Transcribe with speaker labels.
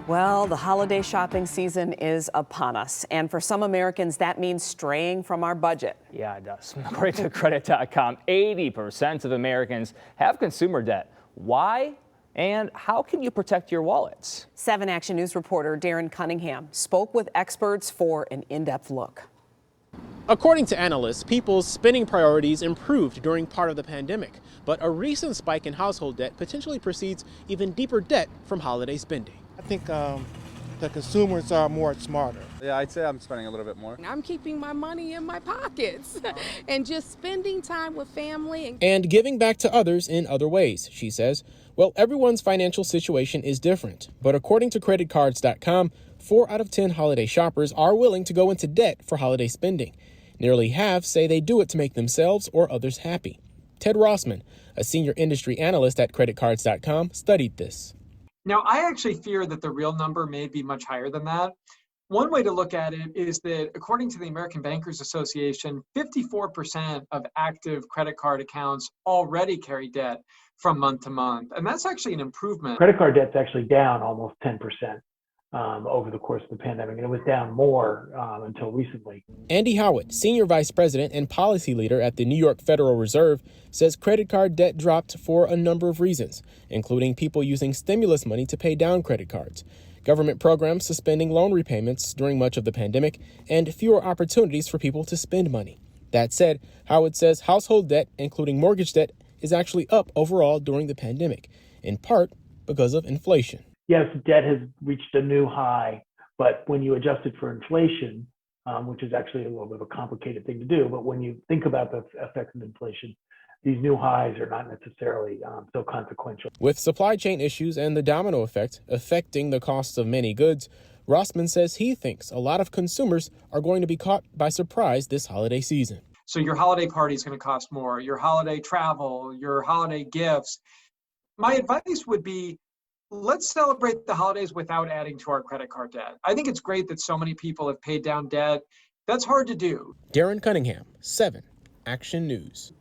Speaker 1: Well, the holiday shopping season is upon us, and for some Americans, that means straying from our budget.
Speaker 2: Yeah, it does. According to credit.com, 80% of Americans have consumer debt. Why? And how can you protect your wallets?
Speaker 1: 7 Action News reporter Darren Cunningham spoke with experts for an in-depth look.
Speaker 3: According to analysts, people's spending priorities improved during part of the pandemic, but a recent spike in household debt potentially precedes even deeper debt from holiday spending.
Speaker 4: I think the consumers are more smarter.
Speaker 5: Yeah, I'd say I'm spending a little bit more.
Speaker 6: I'm keeping my money in my pockets and just spending time with family.
Speaker 3: And giving back to others in other ways, she says. Well, everyone's financial situation is different, but according to creditcards.com, 4 out of 10 holiday shoppers are willing to go into debt for holiday spending. Nearly half say they do it to make themselves or others happy. Ted Rossman, a senior industry analyst at creditcards.com, studied this.
Speaker 7: Now, I actually fear that the real number may be much higher than that. One way to look at it is that according to the American Bankers Association, 54% of active credit card accounts already carry debt from month to month. And that's actually an improvement.
Speaker 8: Credit card debt's actually down almost 10% over the course of the pandemic, and it was down more until recently.
Speaker 3: Andy Howitt, senior vice president and policy leader at the New York Federal Reserve, says credit card debt dropped for a number of reasons, including people using stimulus money to pay down credit cards, government programs suspending loan repayments during much of the pandemic, and fewer opportunities for people to spend money. That said, Howitt says household debt, including mortgage debt, is actually up overall during the pandemic, in part because of inflation.
Speaker 8: Yes, debt has reached a new high, but when you adjust it for inflation, which is actually a little bit of a complicated thing to do, but when you think about the effects of inflation, these new highs are not necessarily so consequential.
Speaker 3: With supply chain issues and the domino effect affecting the costs of many goods, Rossman says he thinks a lot of consumers are going to be caught by surprise this holiday season.
Speaker 7: So your holiday party is going to cost more, your holiday travel, your holiday gifts. My advice would be, let's celebrate the holidays without adding to our credit card debt. I think it's great that so many people have paid down debt. That's hard to do.
Speaker 3: Darren Cunningham, 7 Action News.